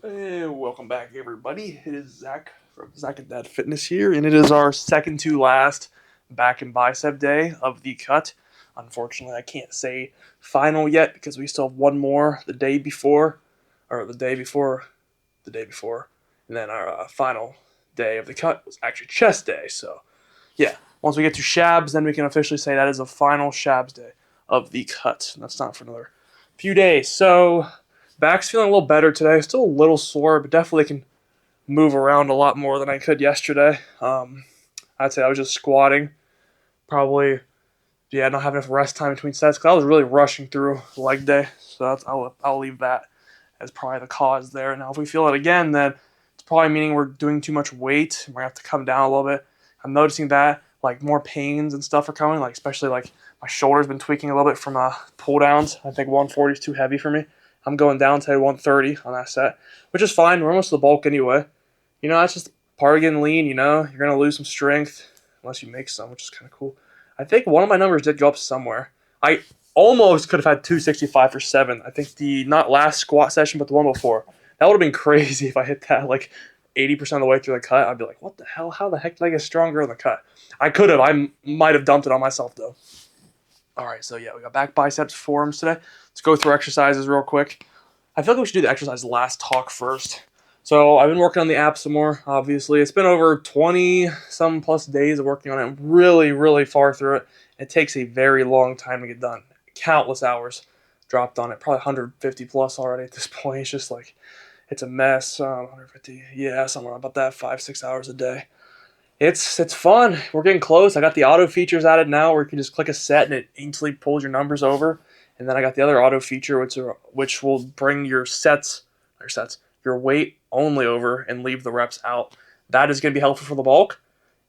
Hey, welcome back, everybody. It is Zach from Zach and Dad Fitness here, and it is our second to last back and bicep day of the cut. Unfortunately, I can't say final yet because we still have one more the day before, or the day before, and then our final day of the cut was actually chest day. So, yeah, once we get to Shabs, then we can officially say that is the final Shabs day of the cut. That's not for another few days. So, back's feeling a little better today. Still a little sore, but definitely can move around a lot more than I could yesterday. I'd say I was just squatting, probably, not having enough rest time between sets because I was really rushing through leg day. So I'll leave that as probably the cause there. Now, if we feel it again, then it's probably meaning we're doing too much weight. We're gonna have to come down a little bit. I'm noticing that like more pains and stuff are coming, like especially like my shoulder's been tweaking a little bit from pull downs. I think 140 is too heavy for me. I'm going down to 130 on that set, which is fine. We're almost to the bulk anyway. That's just part of getting lean. You're gonna lose some strength unless you make some, which is kind of cool. I think one of my numbers did go up somewhere. I almost could have had 265 for 7. I think the not last squat session, but the one before. That would have been crazy if I hit that like 80% of the way through the cut. I'd be like, what the hell? How the heck did I get stronger in the cut? I could have. I might have dumped it on myself though. All right, so yeah, we got back, biceps, forearms today. Let's go through exercises real quick. I feel like we should do the exercise last talk first. So I've been working on the app some more, obviously. It's been over 20 some plus days of working on it. I'm really, really far through it. It takes a very long time to get done. Countless hours dropped on it, probably 150 plus already at this point. It's just like, it's a mess. 150, yeah, somewhere about that, 5-6 hours a day. It's fun. We're getting close. I got the auto features added now where you can just click a set and it instantly pulls your numbers over. And then I got the other auto feature which will bring your weight only over and leave the reps out. That is going to be helpful for the bulk.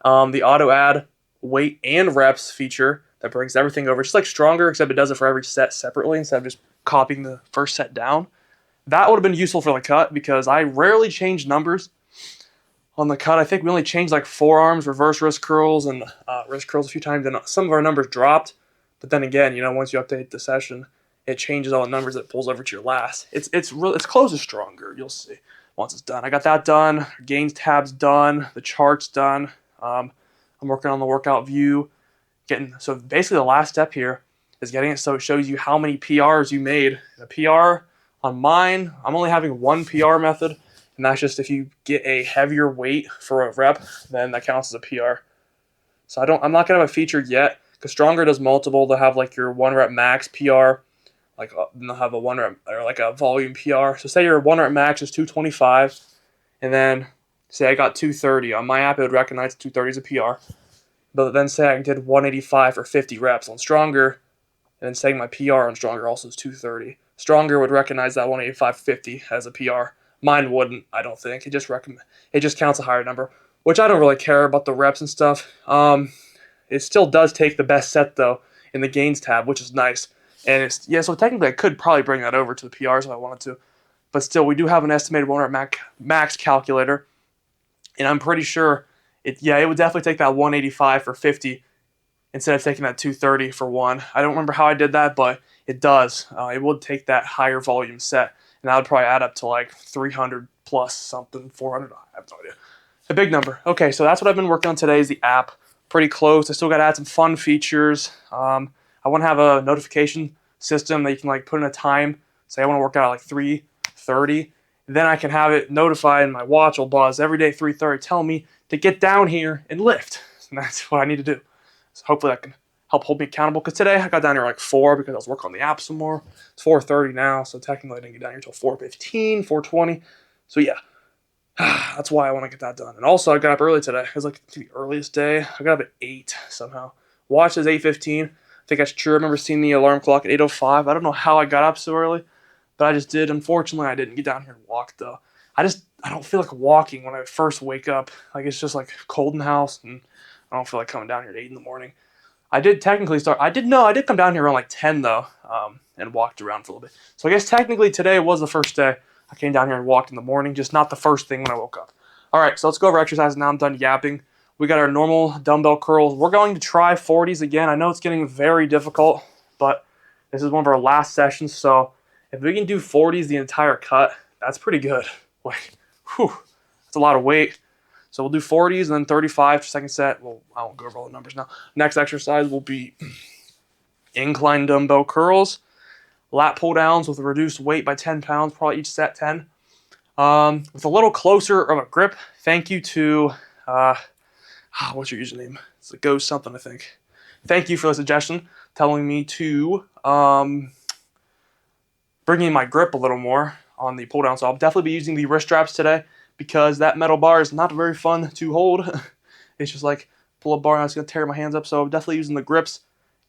The auto add weight and reps feature that brings everything over, just like stronger, except it does it for every set separately instead of just copying the first set down. That would have been useful for the cut because I rarely change numbers on the cut. I think we only changed like forearms, reverse wrist curls, and wrist curls a few times, and some of our numbers dropped. But then again, once you update the session, it changes all the numbers that pulls over to your last. It's close to stronger. You'll see once it's done. I got that done. Gains tab's done. The chart's done. I'm working on the workout view. So basically the last step here is getting it so it shows you how many PRs you made. The PR on mine, I'm only having one PR method. And that's just if you get a heavier weight for a rep, then that counts as a PR. So I'm not gonna have a feature yet because Stronger does multiple. They'll have like your 1 rep max PR, like then they'll have a 1 rep or like a volume PR. So say your 1 rep max is 225, and then say I got 230 on my app, it would recognize 230 as a PR. But then say I did 185 for 50 reps on Stronger, and then saying my PR on Stronger also is 230. Stronger would recognize that 185-50 as a PR. Mine wouldn't, I don't think. It just counts a higher number, which I don't really care about the reps and stuff. It still does take the best set though in the gains tab, which is nice. And so technically I could probably bring that over to the PRs if I wanted to, but still we do have an estimated 1 rep max calculator, and I'm pretty sure it would definitely take that 185 for 50 instead of taking that 230 for 1. I don't remember how I did that, but it does. It would take that higher volume set, and that would probably add up to like 300 plus something, 400. I have no idea. A big number. Okay, so that's what I've been working on today is the app. Pretty close. I still got to add some fun features. I want to have a notification system that you can like put in a time. Say I want to work out at like 3:30. Then I can have it notify and my watch will buzz every day 3:30 telling me to get down here and lift. And that's what I need to do. So hopefully that can help hold me accountable. Because today I got down here like 4 because I was working on the app some more. It's 4:30 now, so technically I didn't get down here until 4:15, 4:20. So yeah, that's why I want to get that done. And also I got up early today. It was like the earliest day. I got up at 8 somehow. Watch is 8:15. I think that's true. I remember seeing the alarm clock at 8:05. I don't know how I got up so early, but I just did. Unfortunately, I didn't get down here and walk though. I don't feel like walking when I first wake up. Like it's just like cold in the house, and I don't feel like coming down here at 8 in the morning. I did technically start. I did come down here around like 10 though, and walked around for a little bit. So I guess technically today was the first day I came down here and walked in the morning, just not the first thing when I woke up. All right, so let's go over exercises now. I'm done yapping. We got our normal dumbbell curls. We're going to try 40s again. I know it's getting very difficult, but this is one of our last sessions. So if we can do 40s the entire cut, that's pretty good. Like, whew, that's a lot of weight. So we'll do 40s and then 35 for second set. Well, I won't go over all the numbers now. Next exercise will be incline dumbbell curls, lat pull downs with a reduced weight by 10 pounds, probably each set 10. With a little closer of a grip. Thank you to, what's your username? It's a ghost something, I think. Thank you for the suggestion, telling me to bring in my grip a little more on the pull down. So I'll definitely be using the wrist straps today because that metal bar is not very fun to hold. It's just like pull up bar and it's going to tear my hands up. So I'm definitely using the grips.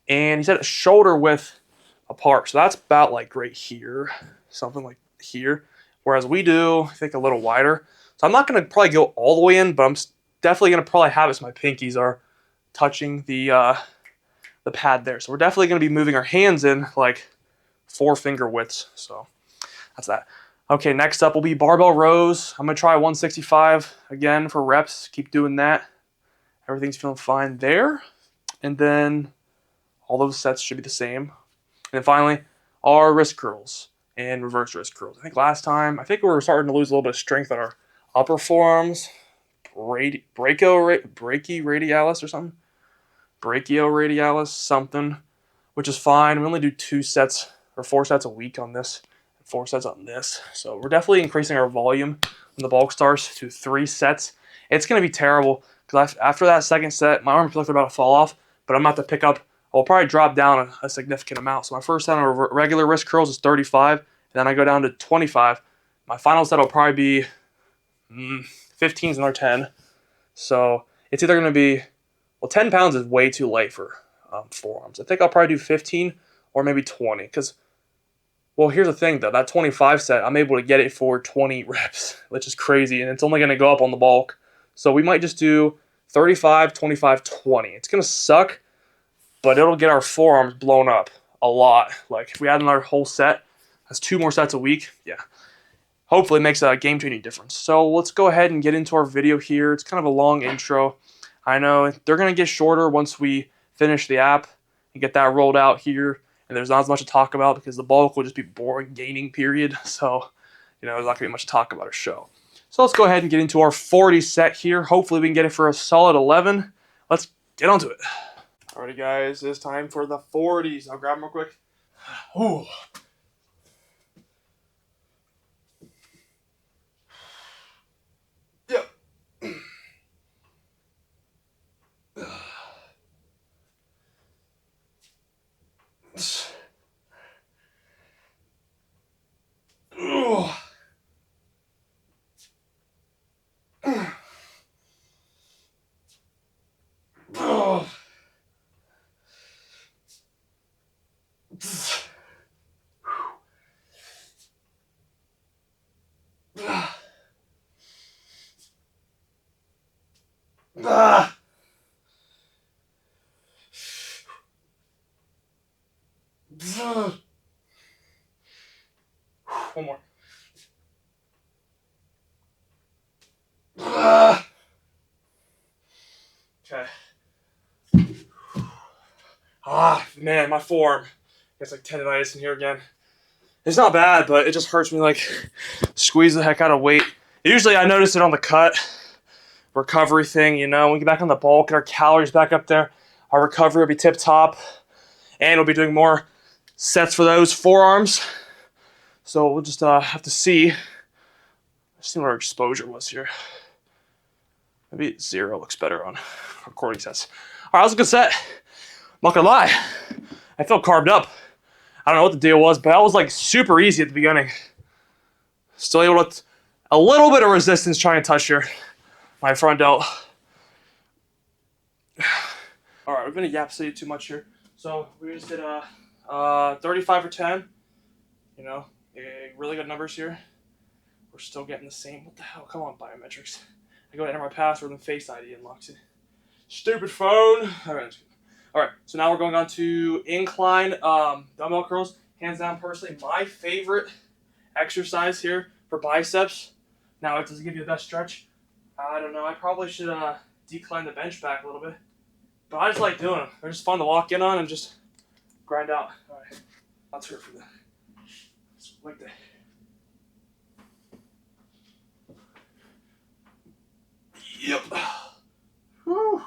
And he said shoulder width apart. So that's about like right here, something like here. Whereas we do, I think, a little wider. So I'm not going to probably go all the way in, but I'm definitely going to probably have it so my pinkies are touching the pad there. So we're definitely going to be moving our hands in like 4-finger widths. So that's that. Okay, next up will be barbell rows. I'm going to try 165 again for reps. Keep doing that. Everything's feeling fine there. And then all those sets should be the same. And then finally, our wrist curls and reverse wrist curls. I think last time, we were starting to lose a little bit of strength on our upper forearms. Brachioradialis or something. Brachioradialis something, which is fine. We only do 2 sets or 4 sets a week on this. 4 sets on this. So we're definitely increasing our volume when the bulk starts to 3 sets. It's going to be terrible because after that second set, my arms feel like they're about to fall off, but I'm about to pick up. I'll probably drop down a significant amount. So my first set of regular wrist curls is 35, and then I go down to 25. My final set will probably be 15 is another 10. So it's either going to be, 10 pounds is way too light for forearms. I think I'll probably do 15 or maybe 20 because, well, here's the thing, though. That 25 set, I'm able to get it for 20 reps, which is crazy, and it's only going to go up on the bulk. So we might just do 35, 25, 20. It's going to suck, but it'll get our forearms blown up a lot. Like, if we add another whole set, that's 2 more sets a week, yeah. Hopefully it makes a game-changing difference. So let's go ahead and get into our video here. It's kind of a long intro. I know they're going to get shorter once we finish the app and get that rolled out here. And there's not as much to talk about because the bulk will just be boring gaining period. So, there's not going to be much to talk about or show. So let's go ahead and get into our 40 set here. Hopefully we can get it for a solid 11. Let's get onto it. Alrighty, guys, it's time for the 40s. I'll grab them real quick. Ooh. Yep. One more. Okay. Man, my forearm gets like tendonitis in here again. It's not bad, but it just hurts me like squeeze the heck out of weight. Usually I notice it on the cut recovery thing, when we get back on the bulk and our calories back up there, our recovery will be tip top, and we'll be doing more sets for those forearms. So we'll just have to see what our exposure was here. Maybe 0 looks better on recording sets. All right, that was a good set. I'm not gonna lie, I felt carved up. I don't know what the deal was, but that was like super easy at the beginning. Still able to, a little bit of resistance trying to touch my front delt. All right, we're gonna yap city too much here. So we just did 35 for 10. Really good numbers here. We're still getting the same. What the hell? Come on, biometrics. I go to enter my password and Face ID unlocks it. Stupid phone. All right. So now we're going on to incline dumbbell curls. Hands down, personally, my favorite exercise here for biceps. Now, it doesn't give you the best stretch. I don't know. I probably should decline the bench back a little bit. But I just like doing them. They're just fun to lock in on and just grind out. All right. Let's hear it for that. Like that. Yep. Whew.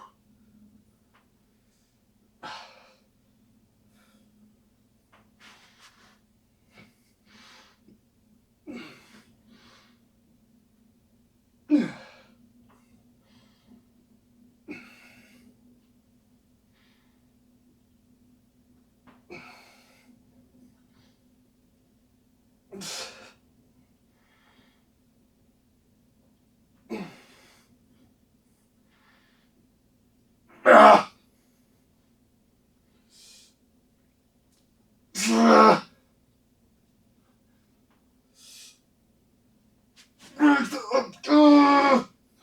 Ah.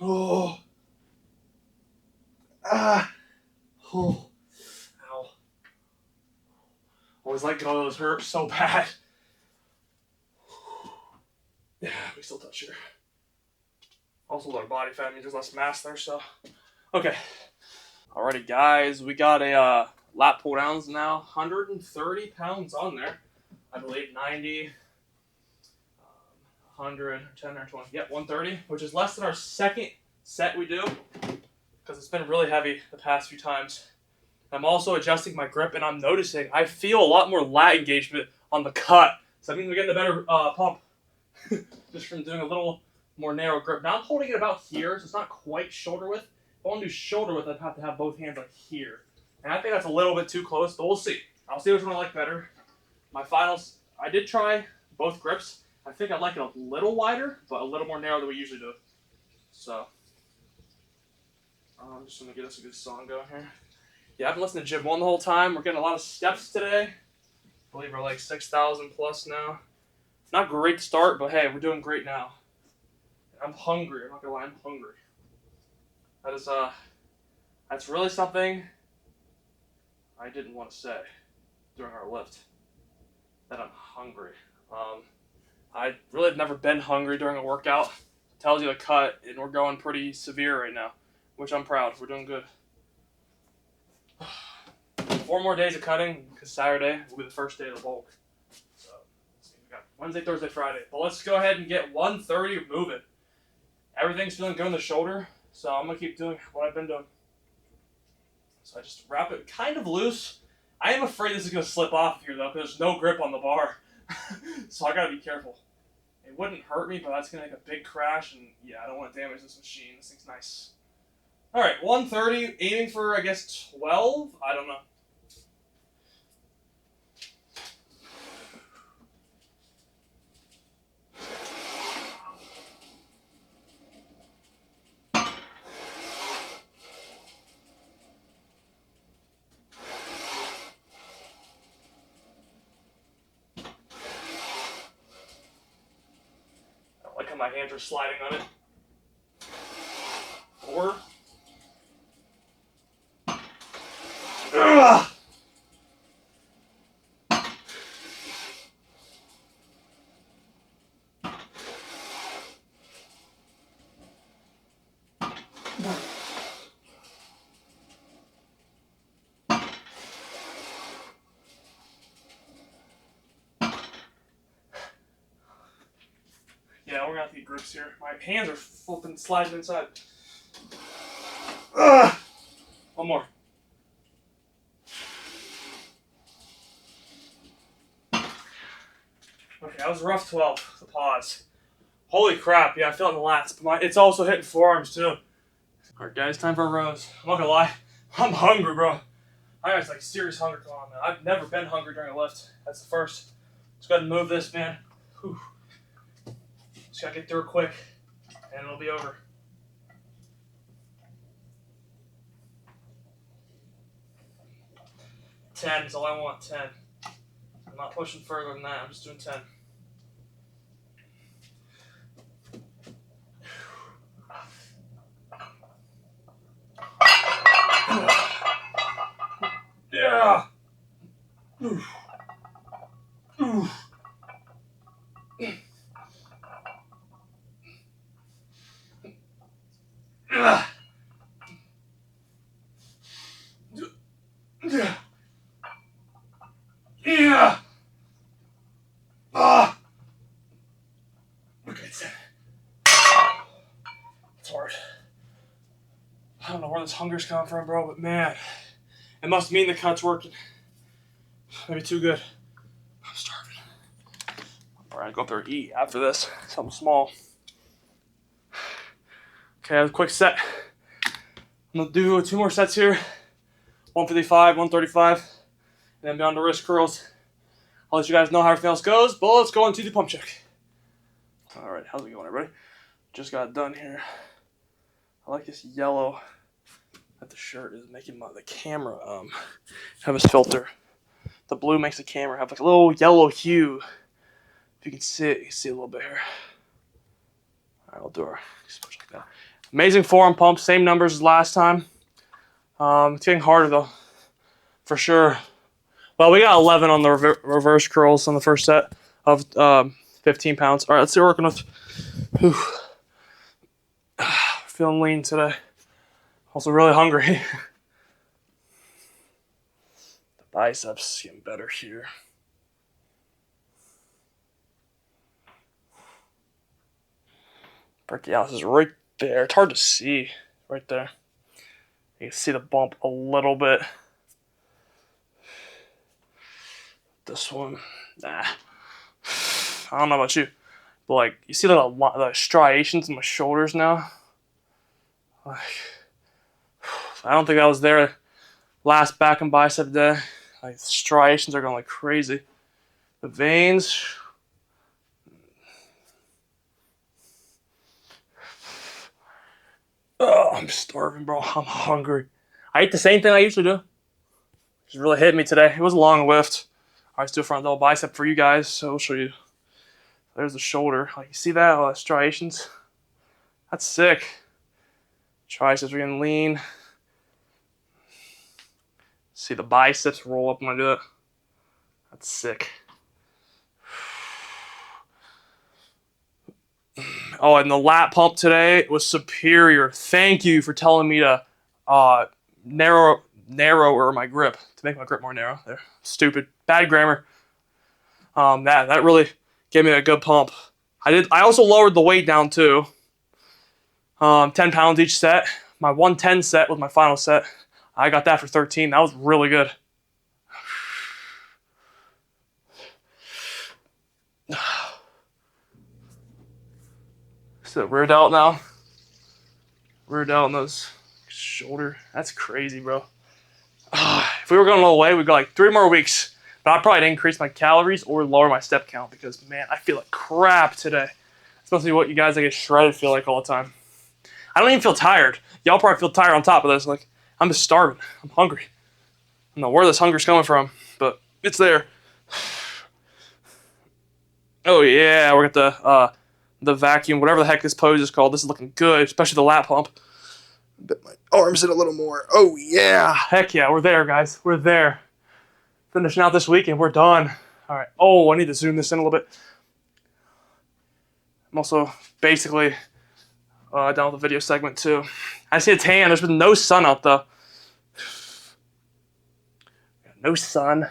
Oh. Ah. Oh. Ow. Always like all those hurt so bad. Yeah, we still touch here. Also, our body fat means there's less mass there, so. Okay. Alrighty, guys, we got a lat pull downs now. 130 pounds on there. I believe 90, 100, 10 or 20. Yep, 130, which is less than our second set we do because it's been really heavy the past few times. I'm also adjusting my grip, and I'm noticing I feel a lot more lat engagement on the cut. So that means we're getting a better pump just from doing a little more narrow grip. Now I'm holding it about here, so it's not quite shoulder width. If I want to do shoulder width, I'd have to have both hands like here. And I think that's a little bit too close, but we'll see. I'll see which one I like better. My finals, I did try both grips. I think I like it a little wider, but a little more narrow than we usually do. So, I'm just going to get us a good song going here. Yeah, I've been listening to Jib 1 the whole time. We're getting a lot of steps today. I believe we're like 6,000 plus now. Not great start, but hey, we're doing great now. I'm hungry. I'm not going to lie, I'm hungry. That is, that's really something I didn't want to say during our lift. That I'm hungry. I really have never been hungry during a workout. It tells you the cut, and we're going pretty severe right now, which I'm proud. We're doing good. 4 more days of cutting, because Saturday will be the first day of the bulk. So, we got Wednesday, Thursday, Friday. But let's go ahead and get 130 moving. Everything's feeling good in the shoulder, so I'm going to keep doing what I've been doing. So I just wrap it kind of loose. I am afraid this is going to slip off here, though, because there's no grip on the bar. So I got to be careful. It wouldn't hurt me, but that's going to make a big crash, and yeah, I don't want to damage this machine. This thing's nice. Alright, 130, aiming for, I guess, 12? I don't know. I don't like how my hands are sliding on it. 4. Ugh! Yeah, we're gonna have to get grips here. My hands are flipping, sliding inside. Ugh! One more. Okay, that was a rough 12. The pause. Holy crap, yeah, I feel it in the lats, but it's also hitting forearms too. Alright guys, time for a rows. I'm not gonna lie, I'm hungry, bro. I got like serious hunger going on, man. I've never been hungry during a lift. That's the first. Let's go ahead and move this, man. Whew. Just gotta get through it quick, and it'll be over. Ten is all I want, 10. I'm not pushing further than that, I'm just doing 10. Yeah! Oof. Oof. Yeah. Yeah. Ah. Okay, it's hard. don't know where this hunger's coming from, bro, but man, it must mean the cut's working. Maybe too good. I'm starving. All right, I'll go up there and eat after this. Something small. Okay, a quick set. I'm gonna do 2 more sets here. 155, 135, and then down to wrist curls. I'll let you guys know how everything else goes, but let's go into the pump check. All right, how's it going, everybody? Just got done here. I like this yellow that the shirt is making the camera have its filter. The blue makes the camera have like a little yellow hue. If you can see it, you can see a little bit here. All right, we'll do our switch like that. Amazing forearm pump, same numbers as last time. It's getting harder though, for sure. Well, we got 11 on the reverse curls on the first set of 15 pounds. All right, let's see what we're working with. Whew. Feeling lean today. Also really hungry. The biceps getting better here. Brachialis is right there. It's hard to see right there. You can see the bump a little bit. This one, nah. I don't know about you, but like you see the striations in my shoulders now. Like, I don't think I was there last back and bicep day. Like the striations are going like crazy. The veins. Oh, I'm starving, bro. I'm hungry. I ate the same thing I usually do. Just really hit me today. It was a long lift. All right, let's do a front double bicep for you guys. So I'll show you. There's the shoulder. Like you see that? All the striations. That's sick. Triceps are getting lean. See the biceps roll up when I do that. That's sick. Oh, and the lat pump today was superior. Thank you for telling me to narrower my grip, to make my grip more narrow. There, stupid, bad grammar. That really gave me a good pump. I also lowered the weight down too. 10 pounds each set. My 110 set was my final set. I got that for 13. That was really good. So rear delt now. Rear delt on those shoulder. That's crazy, bro. If we were going all the way, we'd go like 3 more weeks. But I'd probably increase my calories or lower my step count because, man, I feel like crap today. It's supposed to be what you guys that get shredded feel like all the time. I don't even feel tired. Y'all probably feel tired on top of this. Like, I'm just starving. I'm hungry. I don't know where this hunger's coming from, but it's there. Oh, yeah, we're at the vacuum, whatever the heck this pose is called. This is looking good, especially the lat pump. Bit my arms in a little more. Oh, yeah. Heck yeah, we're there, guys. We're there. Finishing out this weekend. We're done. All right. Oh, I need to zoom this in a little bit. I'm also basically done with the video segment, too. I see a tan. There's been no sun out, though. No sun.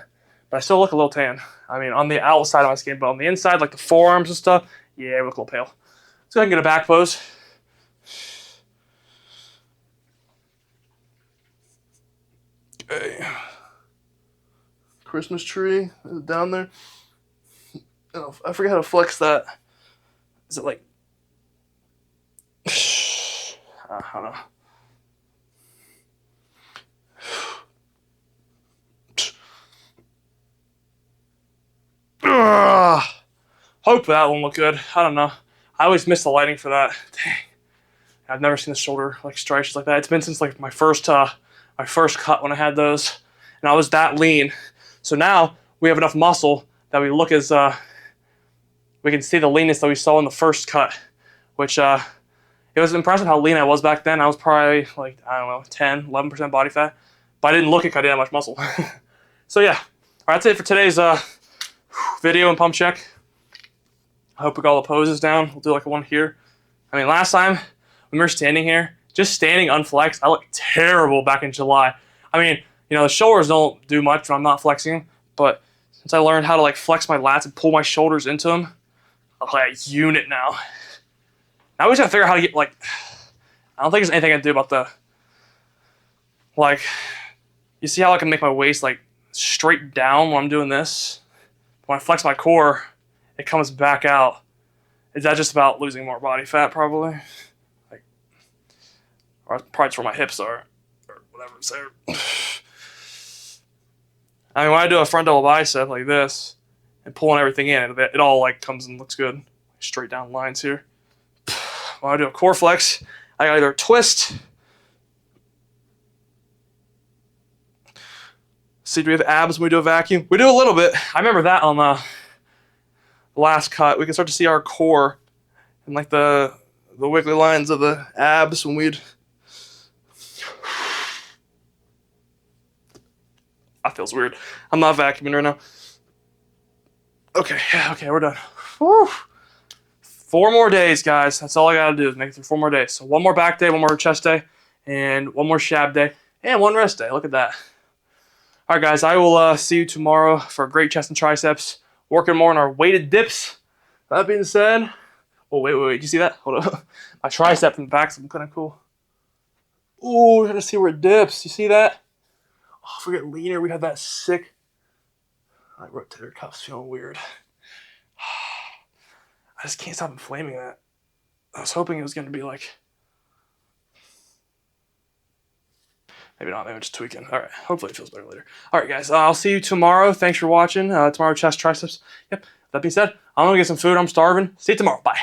But I still look a little tan. I mean, on the outside of my skin, but on the inside, like the forearms and stuff, yeah, I look a little pale. So I can get a back pose. Okay. Christmas tree is it down there. Oh, I forget how to flex that. Is it like? I don't know. Hope that won't look good. I don't know. I always miss the lighting for that. Dang. I've never seen the shoulder like striations like that. It's been since like my first cut when I had those, and I was that lean. So now we have enough muscle that we look as we can see the leanness that we saw in the first cut, which it was impressive how lean I was back then. I was probably like, I don't know, 10, 11% body fat, but I didn't look like I didn't have much muscle. So yeah, all right, that's it for today's video and pump check. I hope we got all the poses down. We'll do like one here. I mean, last time when we were standing here, just standing unflexed, I looked terrible back in July. I mean, you know, the shoulders don't do much when I'm not flexing, but since I learned how to like flex my lats and pull my shoulders into them, I'm like a unit now. Now we just gotta figure out how to get like, I don't think there's anything I can do about Like, you see how I can make my waist like straight down when I'm doing this? When I flex my core, it comes back out. Is that just about losing more body fat, probably? Like, or probably it's where my hips are, or whatever it's there. I mean, when I do a front double bicep like this and pulling everything in, it all like comes and looks good. Straight down lines here. When I do a core flex, I either twist. See, do we have abs when we do a vacuum? We do a little bit. I remember that on the last cut. We can start to see our core and like the wiggly lines of the abs when we'd. That feels weird. I'm not vacuuming right now. Okay, we're done. Whew. 4 more days, guys. That's all I gotta do is make it through 4 more days. So 1 more back day, 1 more chest day, and 1 more shab day, and 1 rest day. Look at that. All right, guys. I will see you tomorrow for great chest and triceps. Working more on our weighted dips. That being said, oh wait. Did you see that? Hold on. My tricep from the back's looking kind of cool. Ooh, gotta see where it dips. You see that? Oh, if we get leaner, we have that sick. My rotator cuff's feeling weird. I just can't stop inflaming that. I was hoping it was going to be like... Maybe not. Maybe I'm just tweaking. All right. Hopefully it feels better later. All right, guys. I'll see you tomorrow. Thanks for watching. Tomorrow, chest, triceps. Yep. That being said, I'm going to get some food. I'm starving. See you tomorrow. Bye.